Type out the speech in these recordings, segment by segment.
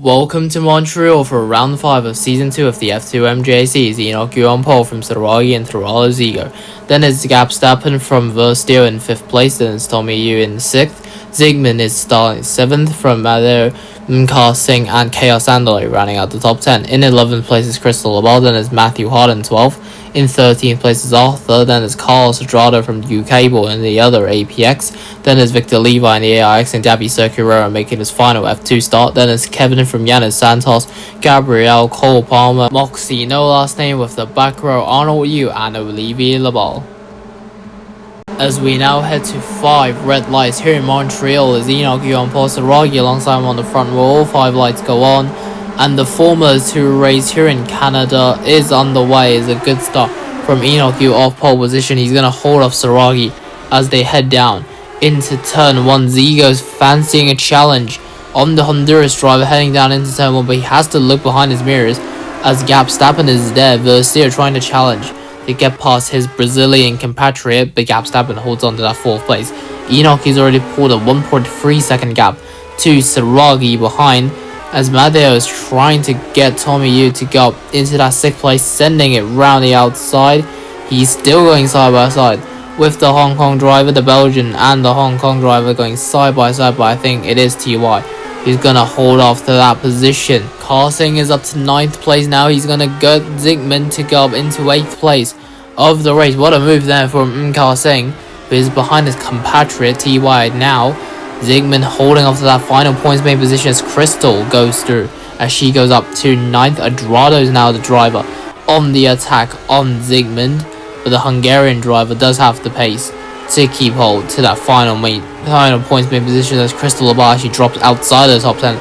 Welcome to Montreal for round 5 of season 2 of the F.2.M.J.A.C. Enoch on pole from Saragi and Thrala Zigo. Then it's Verstappen from Versteer in 5th place, then it's Tommy Yu in 6th. Zygmunt is starting 7th from Madhu, F.2.M.J.A.C and Chaos Andalay rounding out the top 10. In 11th place is Crystal Labal, then it's Matthew Hart in 12th. In 13th place is Arthur, then it's Carlos Estrada from UK Ball in the other APX, then it's Victor Levi in the AIX and Davi Circuero making his final F2 start, then it's Kevin from Yanis Santos, Gabriel, Cole Palmer, Moxie, no last name with the back row, Arnold Yu and Olivier Labal. As we now head to 5 red lights here in Montreal as Enoch on pole, Saragi alongside him on the front row, all 5 lights go on. And the Formula 2 race here in Canada is underway. Is a good start from Enoch off pole position. He's going to hold off Saragi as they head down into turn 1. Zigo's fancying a challenge on the Honduras driver heading down into turn 1, but he has to look behind his mirrors as Verstappen is there. Versteer trying to challenge to get past his Brazilian compatriot, but Verstappen holds on to that 4th place. Enoch has already pulled a 1.3 second gap to Saragi behind, as Madeo is trying to get Tommy Yu to go into that 6th place, sending it round the outside. He's still going side by side with the Hong Kong driver, the Belgian and the Hong Kong driver going side by side, but I think it is TY who's going to hold off to that position. Karsing is up to 9th place now. He's going to get Zygmunt to go up into 8th place of the race. What a move there from Karsing, who is behind his compatriot TY now. Zygmunt holding off to that final points main position as Crystal goes through as she goes up to 9th. Adrado is now the driver on the attack on Zygmunt, but the Hungarian driver does have the pace to keep hold to that final points main position as Crystal Labal actually drops outside the top 10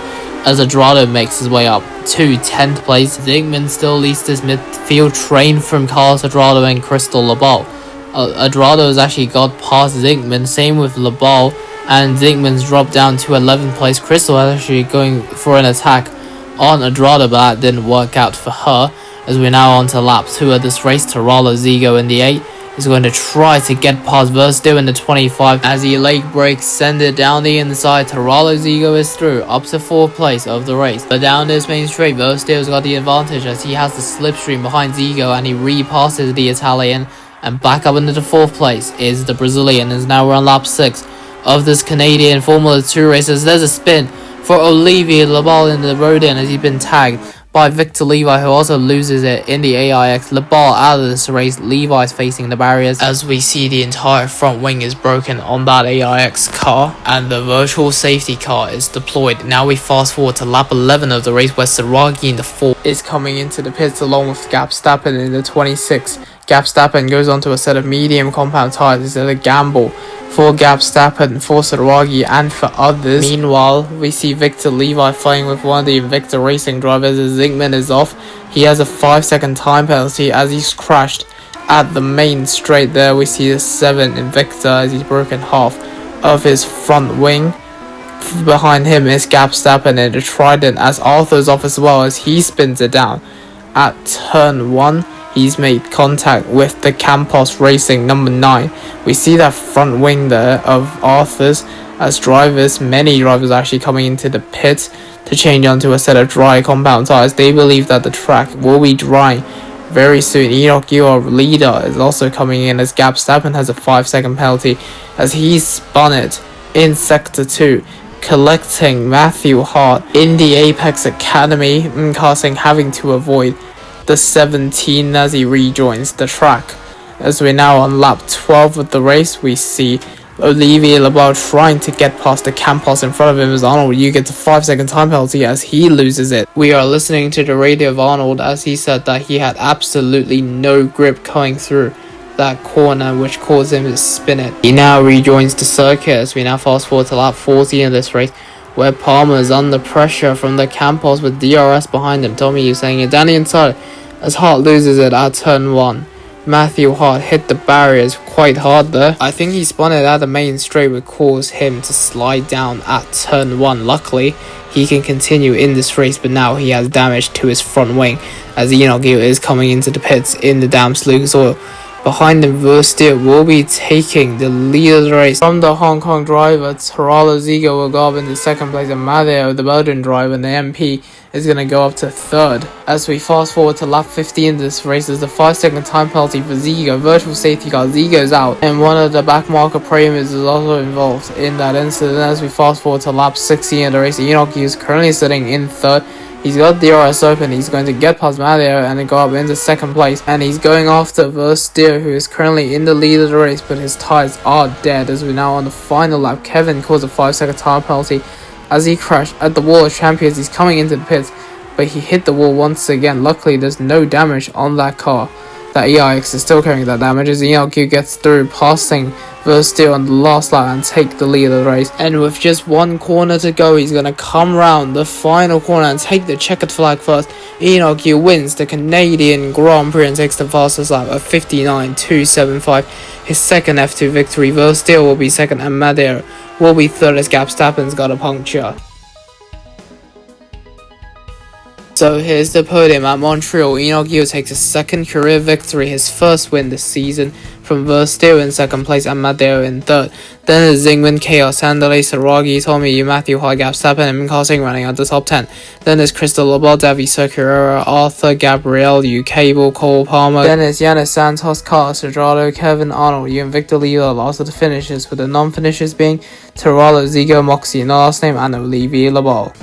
as Adrado makes his way up to 10th place. Zygmunt still leads this midfield train from Carlos Adrado and Crystal Labal. Adrado has actually got past Zygmunt, same with Labal, and Zygmunt's dropped down to 11th place. Crystal is actually going for an attack on Adrado, but that didn't work out for her. As we're now on to lap 2 of this race, Thrala Zigo in the 8 is going to try to get past Versteer in the 25 as he leg brakes, send it down the inside. Thrala Zigo is through up to 4th place of the race, but down this main straight, Versteer's got the advantage as he has the slipstream behind Zigo and he repasses the Italian, and back up into the 4th place is the Brazilian. As now we're on lap 6 of this Canadian Formula 2 races. There's a spin for Olivier Labal in the road in as he's been tagged by Victor Levi, who also loses it in the AIX. Labal out of this race. Levi's facing the barriers as we see the entire front wing is broken on that AIX car and the virtual safety car is deployed. Now we fast forward to lap 11 of the race where Saragi in the 4 is coming into the pits along with Verstappen in the 26. Verstappen goes onto a set of medium compound tires. This is a gamble for Verstappen, for Saragi and for others. Meanwhile, we see Victor Levi fighting with one of the Invicta Racing drivers as Zygmunt is off. He has a 5-second time penalty as he's crashed at the main straight there. We see the 7 Invicta as he's broken half of his front wing. Behind him is Verstappen in the Trident as Arthur's off as well as he spins it down at turn 1. He's made contact with the Campos Racing number 9. We see that front wing there of Arthur's as many drivers are actually coming into the pit to change onto a set of dry compound tires. They believe that the track will be drying very soon. Enoch, our leader, is also coming in as Verstappen has a 5-second penalty as he spun it in sector 2, collecting Matthew Hart in the Apex Academy. Casting having to avoid the 17 as he rejoins the track. As we're now on lap 12 of the race, we see Olivier Labal trying to get past the Campos in front of him as Arnold Yu gets a 5-second time penalty as he loses it. We are listening to the radio of Arnold as he said that he had absolutely no grip coming through that corner, which caused him to spin it. He now rejoins the circuit as we now fast forward to lap 14 of this race, where Palmer is under pressure from the Campos with DRS behind him. Tommy Yu saying it down the inside as Hart loses it at turn 1. Matthew Hart hit the barriers quite hard there. I think he spun it at the main straight would cause him to slide down at turn 1. Luckily, he can continue in this race, but now he has damage to his front wing as Enoch is coming into the pits in the damn Lucas oil. Behind him, Versteer will be taking the lead of the race. From the Hong Kong driver, Tarala Zigo will go up into second place, and Madeo, the Belgian driver, and the MP, is going to go up to third. As we fast forward to lap 15 of this race, there's a 5-second time penalty for Zigo. Virtual safety car, Zigo's out, and one of the backmarker premiums is also involved in that incident. As we fast forward to lap 16 of the race, Enoch is currently sitting in third. He's got DRS open, he's going to get past Madeo and then go up into second place, and he's going after Versteer, who is currently in the lead of the race, but his tyres are dead. As we're now on the final lap, Kevin caused a 5-second tyre penalty as he crashed at the wall of champions. He's coming into the pits, but he hit the wall once again. Luckily, there's no damage on that car. That EIX is still carrying that damage as ELQ gets through, passing Versteer on the last lap and take the lead of the race. And with just one corner to go, he's going to come round the final corner and take the checkered flag first. ELQ wins the Canadian Grand Prix and takes the fastest lap of 59.275. His second F2 victory. Versteer will be second and Madeo will be third as Verstappen's got a puncture. So here's the podium at Montreal. Enoch takes his second career victory, his first win this season, from Versteer in second place and Madeo in third. Then there's Zingman, Chaos, Andale, Saragi, Tommy, Matthew, Verstappen, and Mkosing running at the top 10. Then there's Crystal Labelle, Davi, Carrera, Arthur, Gabriel, Cable, Cole Palmer. Then there's Yanis Santos, Carlos Edrado, Kevin Arnold, and Victor Leo last of the finishes, with the non-finishers being Taralo, Zigo, Moxie, and the last name, and Olivier Labelle.